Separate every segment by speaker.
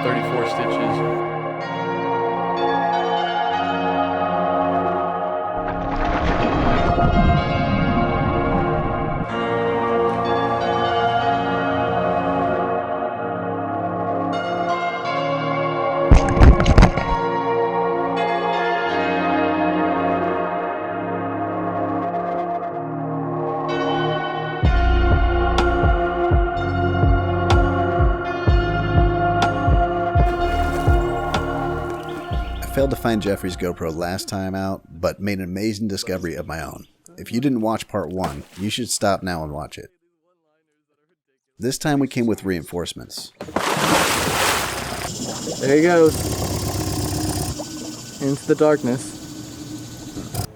Speaker 1: 34 stitches.
Speaker 2: Failed to find Jeffrey's GoPro last time out, but made an amazing discovery of my own. If you didn't watch part 1, you should stop now and watch it. This time we came with reinforcements.
Speaker 1: There he goes. Into the darkness.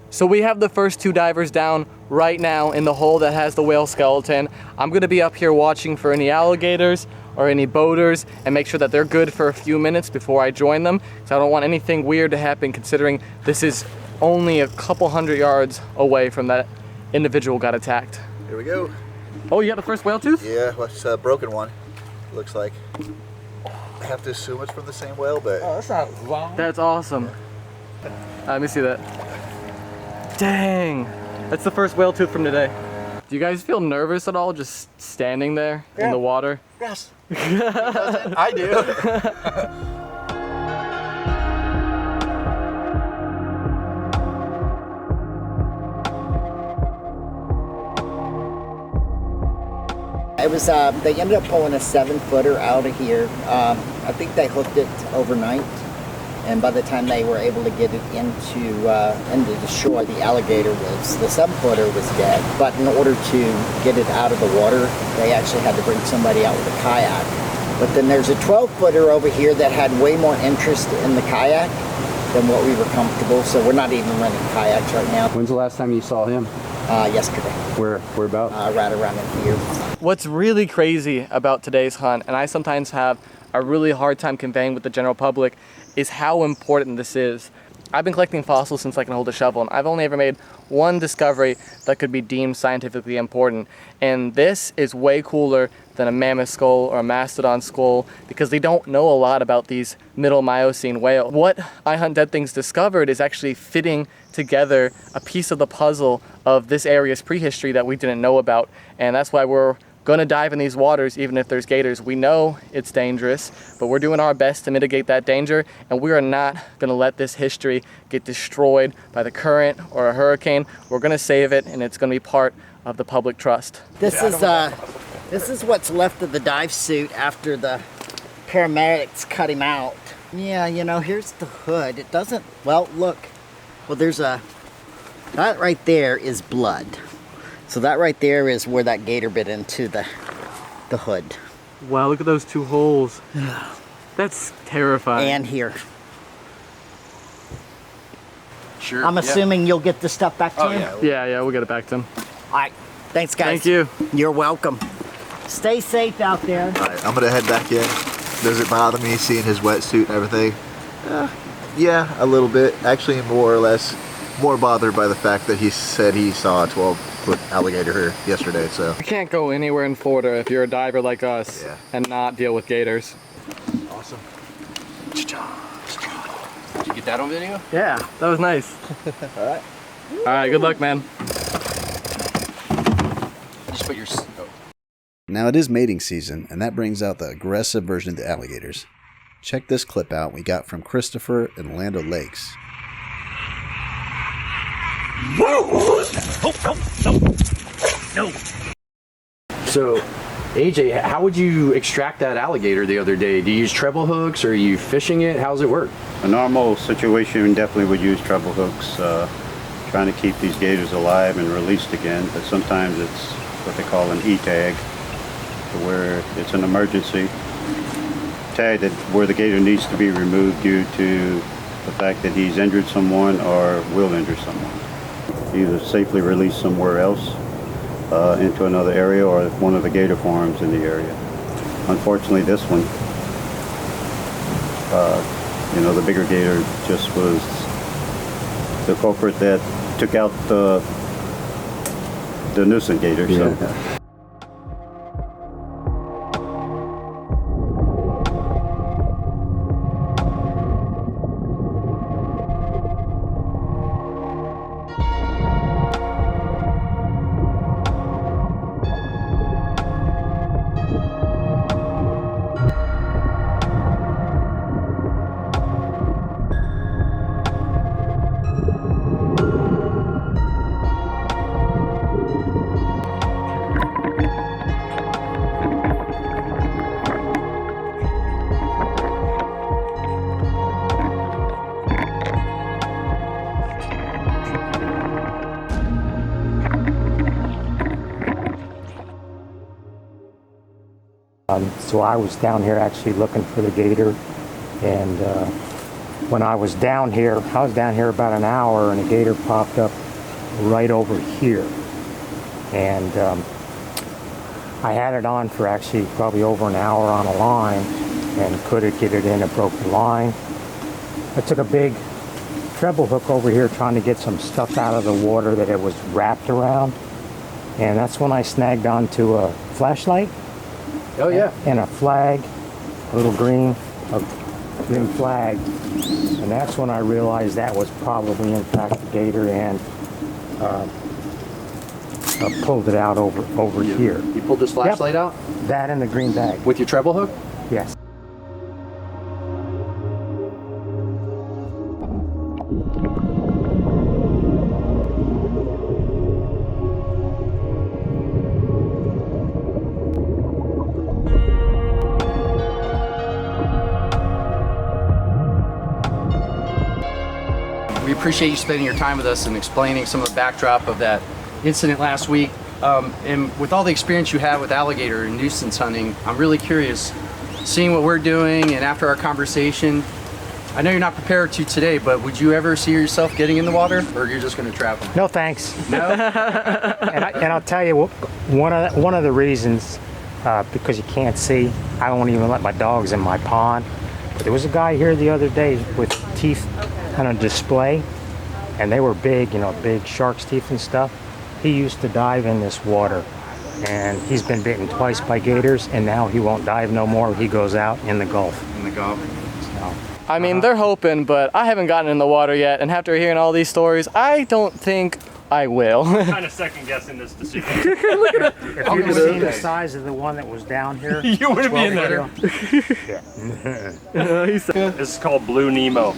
Speaker 1: So we have the first 2 divers down right now in the hole that has the whale skeleton. I'm gonna be up here watching for any alligators or any boaters and make sure that they're good for a few minutes before I join them, because I don't want anything weird to happen considering this is only a couple hundred yards away from that individual got attacked.
Speaker 3: Here we go.
Speaker 1: Oh, you got the first whale tooth?
Speaker 3: Yeah, well, it's a broken one, looks like. I have to assume it's from the same whale, but...
Speaker 4: Oh, that's not wrong.
Speaker 1: That's awesome. Let me see that. Dang, that's the first whale tooth from today. Do you guys feel nervous at all just standing there in the water?
Speaker 4: Yes.
Speaker 3: I do.
Speaker 4: It was, they ended up pulling a 7-footer out of here. I think they hooked it overnight, and by the time they were able to get it into the shore, the alligator was, the 7-footer was dead. But in order to get it out of the water, they actually had to bring somebody out with a kayak. But then there's a 12-footer over here that had way more interest in the kayak than what we were comfortable, so we're not even running kayaks right now.
Speaker 5: When's the last time you saw him?
Speaker 4: Yesterday.
Speaker 5: Whereabout?
Speaker 4: Right around in here.
Speaker 1: What's really crazy about today's hunt, and I sometimes have a really hard time conveying with the general public, is how important this is. I've been collecting fossils since I can hold a shovel, and I've only ever made one discovery that could be deemed scientifically important. And this is way cooler than a mammoth skull or a mastodon skull because they don't know a lot about these middle Miocene whales. What I Hunt Dead Things discovered is actually fitting together a piece of the puzzle of this area's prehistory that we didn't know about. And that's why we're gonna dive in these waters even if there's gators. We know it's dangerous, but we're doing our best to mitigate that danger, and we are not gonna let this history get destroyed by the current or a hurricane. We're gonna save it, and it's gonna be part of the public trust.
Speaker 4: This is what's left of the dive suit after the paramedics cut him out. Yeah, you know, here's the hood. It doesn't, well, look. Well, there's that right there is blood. So that right there is where that gator bit into the hood.
Speaker 1: Wow, look at those 2 holes. That's terrifying.
Speaker 4: And here.
Speaker 3: Sure.
Speaker 4: I'm assuming you'll get the stuff back to him?
Speaker 1: Yeah, we'll get it back to him.
Speaker 4: All right. Thanks, guys.
Speaker 1: Thank you.
Speaker 4: You're welcome. Stay safe out there.
Speaker 3: All right, I'm gonna head back in. Does it bother me seeing his wetsuit and everything? Yeah, a little bit. Actually, more or less, more bothered by the fact that he said he saw a 12-foot alligator here yesterday, so.
Speaker 1: You can't go anywhere in Florida if you're a diver like us and not deal with gators.
Speaker 3: Awesome.
Speaker 5: Did you get that on video?
Speaker 1: Yeah, that was nice.
Speaker 3: All right.
Speaker 1: All right, good luck, man.
Speaker 5: Just put your...
Speaker 2: Now it is mating season, and that brings out the aggressive version of the alligators. Check this clip out we got from Christopher in Land O'Lakes.
Speaker 5: No. So, AJ, how would you extract that alligator the other day? Do you use treble hooks, or are you fishing it? How does it work?
Speaker 6: A normal situation definitely would use treble hooks, trying to keep these gators alive and released again, but sometimes it's what they call an E-tag, where it's an emergency tag where the gator needs to be removed due to the fact that he's injured someone or will injure someone. Either safely released somewhere else into another area or one of the gator farms in the area. Unfortunately, this one, the bigger gator just was the culprit that took out the nuisance gator.
Speaker 5: Yeah.
Speaker 6: So.
Speaker 7: So I was down here actually looking for the gator, and when I was down here about an hour, and a gator popped up right over here, and I had it on for actually probably over an hour on a line and couldn't get it in. It broke the line. I took a big treble hook over here trying to get some stuff out of the water that it was wrapped around, and that's when I snagged onto a flashlight.
Speaker 5: Oh yeah.
Speaker 7: And a flag, a little green flag, and that's when I realized that was probably in fact the gator, and pulled it out over here.
Speaker 5: You pulled this flashlight out?
Speaker 7: That and the green bag.
Speaker 5: With your treble hook?
Speaker 7: Yes.
Speaker 5: We appreciate you spending your time with us and explaining some of the backdrop of that incident last week. And with all the experience you have with alligator and nuisance hunting, I'm really curious, seeing what we're doing and after our conversation, I know you're not prepared to today, but would you ever see yourself getting in the water, or you're just going to trap them?
Speaker 7: No thanks.
Speaker 5: No?
Speaker 7: and I'll tell you, one of the reasons, because you can't see, I won't even let my dogs in my pond. But there was a guy here the other day with teeth on a display, and they were big, big shark's teeth and stuff. He used to dive in this water, and he's been bitten twice by gators, and now he won't dive no more. He goes out in the Gulf.
Speaker 5: In the Gulf.
Speaker 7: So,
Speaker 1: I mean, they're hoping, but I haven't gotten in the water yet, and after hearing all these stories, I don't think I will.
Speaker 8: Kind of second guessing this decision.
Speaker 7: if you'd have seen the size of the one that was down here,
Speaker 8: You wouldn't be in there. This is called Blue Nemo.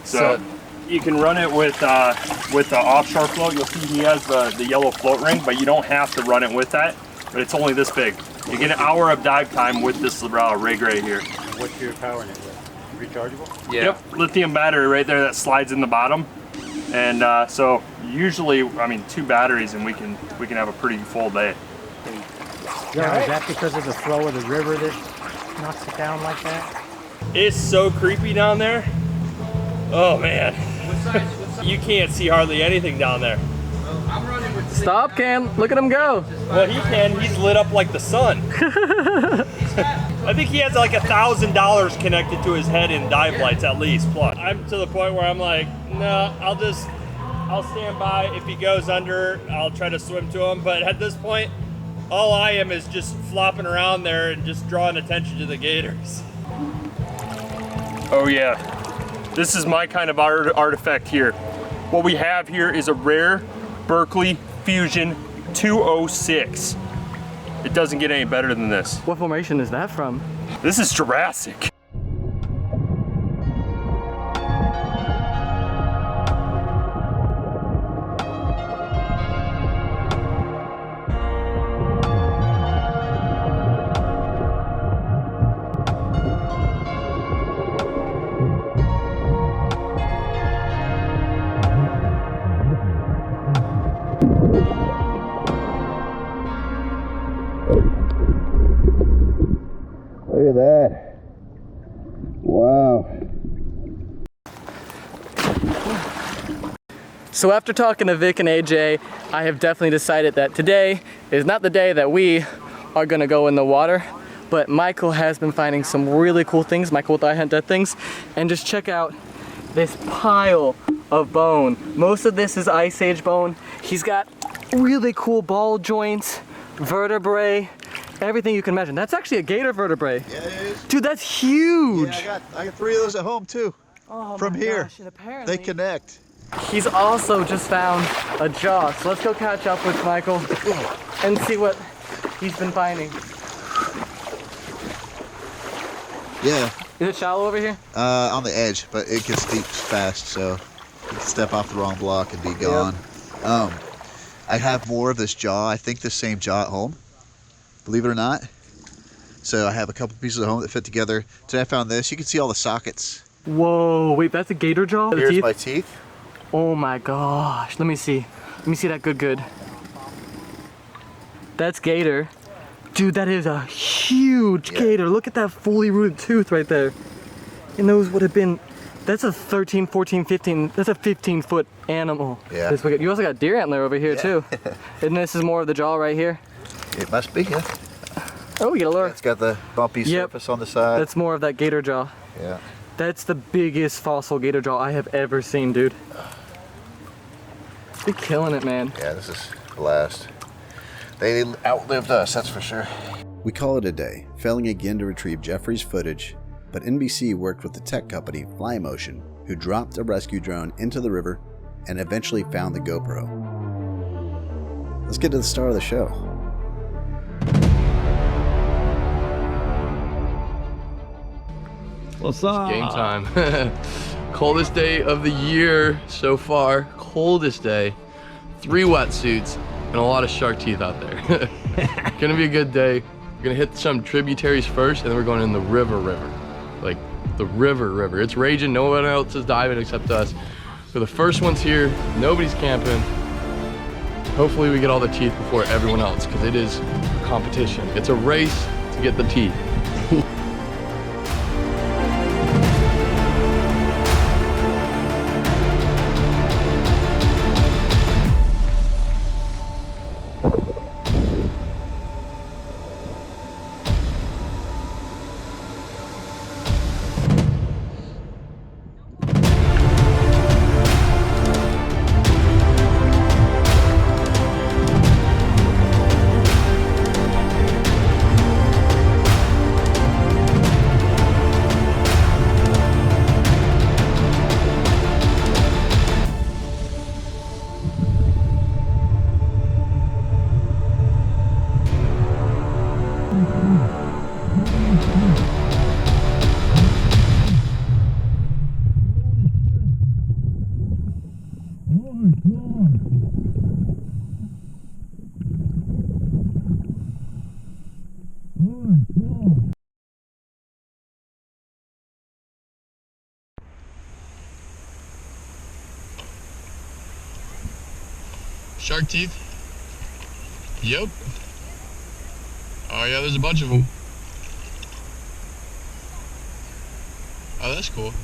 Speaker 8: So you can run it with the offshore float. You'll see he has the yellow float ring, but you don't have to run it with that. But it's only this big. You get an hour of dive time with this rig right here.
Speaker 7: What's your powering it with? Rechargeable?
Speaker 5: Yeah.
Speaker 8: Yep, lithium battery right there that slides in the bottom. And so usually, 2 batteries and we can have a pretty full day.
Speaker 7: Yeah, is that because of the flow of the river that knocks it down like that?
Speaker 8: It's so creepy down there. Oh man. You can't see hardly anything down there.
Speaker 1: Stop, Cam. Look at him go.
Speaker 8: Well, he can. He's lit up like the sun. I think he has like $1,000 connected to his head in dive lights at least. Plus, I'm to the point where I'm like, no, I'll stand by. If he goes under, I'll try to swim to him. But at this point, all I am is just flopping around there and just drawing attention to the gators. Oh yeah. This is my kind of artifact here. What we have here is a rare Berkeley Fusion 206. It doesn't get any better than this.
Speaker 1: What formation is that from?
Speaker 8: This is Jurassic.
Speaker 2: Look at that. Wow.
Speaker 1: So after talking to Vic and AJ, I have definitely decided that today is not the day that we are gonna go in the water, but Michael has been finding some really cool things. Michael with I Hunt Dead Things. And just check out this pile of bone. Most of this is Ice Age bone. He's got really cool ball joints, vertebrae, everything you can imagine. That's actually a gator vertebrae.
Speaker 3: Yeah, it is.
Speaker 1: Dude, that's huge.
Speaker 3: Yeah, I got 3 of those at home too.
Speaker 1: Oh
Speaker 3: From
Speaker 1: my
Speaker 3: here.
Speaker 1: gosh, and apparently
Speaker 3: They connect.
Speaker 1: he's also just found a jaw. So let's go catch up with Michael and see what he's been finding.
Speaker 3: Yeah,
Speaker 1: Is it shallow over here?
Speaker 3: on the edge, but it gets deep fast, so you can step off the wrong block and be gone. I have more of this jaw. I think the same jaw at home, believe it or not. So I have a couple pieces at home that fit together. Today I found this. You can see all the sockets.
Speaker 1: Whoa, wait, that's a gator jaw? The
Speaker 3: Here's
Speaker 1: teeth?
Speaker 3: my teeth.
Speaker 1: Oh my gosh, let me see. Let me see that good. That's gator. Dude, that is a huge gator. Look at that fully rooted tooth right there. And those would have been, that's a 13, 14, 15, that's a 15-foot animal.
Speaker 3: Yeah.
Speaker 1: You also got deer antler over here too. And this is more of the jaw right here.
Speaker 3: It must be, yeah.
Speaker 1: Oh, we get a lure.
Speaker 3: It's got the bumpy surface on the side.
Speaker 1: That's more of that gator jaw.
Speaker 3: Yeah.
Speaker 1: That's the biggest fossil gator jaw I have ever seen, dude. You're killing it, man.
Speaker 3: Yeah, this is a blast. They outlived us, that's for sure.
Speaker 2: We call it a day, failing again to retrieve Jeffrey's footage, but NBC worked with the tech company Flymotion, who dropped a rescue drone into the river and eventually found the GoPro. Let's get to the star of the show.
Speaker 9: What's up? Game time. Coldest day of the year so far. Coldest day. 3 wetsuits and a lot of shark teeth out there. Gonna be a good day. We're gonna hit some tributaries first, and then we're going in the river. Like the river. It's raging. No one else is diving except us. We're the first ones here. Nobody's camping. Hopefully we get all the teeth before everyone else, because it is a competition. It's a race to get the teeth. Shark teeth? Yep. Oh yeah, there's a bunch of them. Oh, that's cool.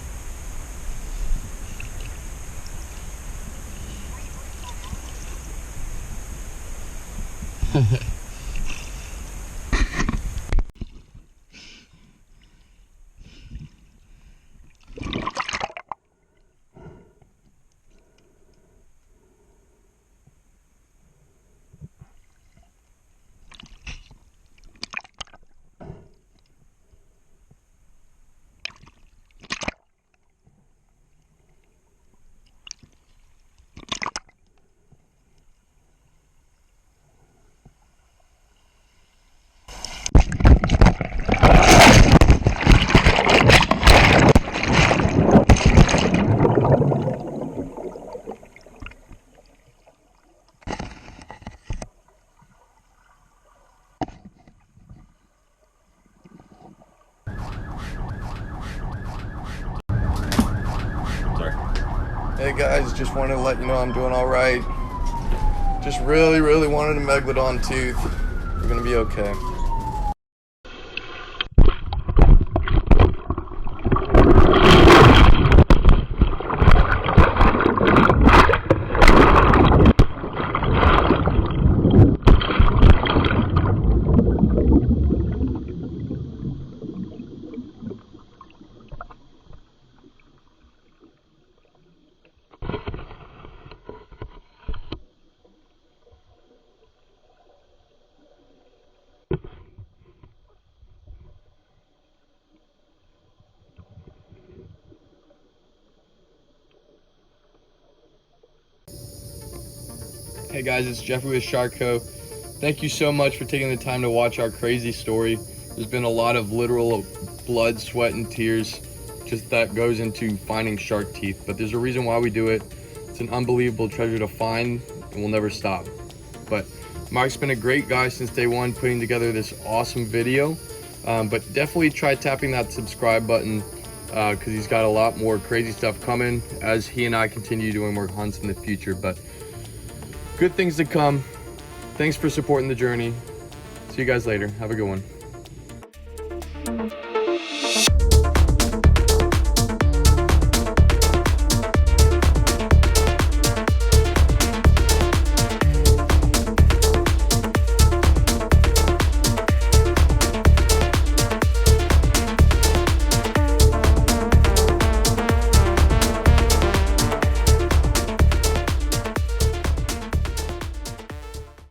Speaker 9: Hey guys, just wanted to let you know I'm doing all right. Just really wanted a megalodon tooth. We're gonna be okay. Hey guys, it's Jeffery with Shark Co. Thank you so much for taking the time to watch our crazy story. There's been a lot of literal blood, sweat, and tears just that goes into finding shark teeth, but there's a reason why we do it. It's an unbelievable treasure to find, and we'll never stop. But Mark's been a great guy since day one putting together this awesome video, but definitely try tapping that subscribe button because he's got a lot more crazy stuff coming as he and I continue doing more hunts in the future. But good things to come. Thanks for supporting the journey. See you guys later. Have a good one.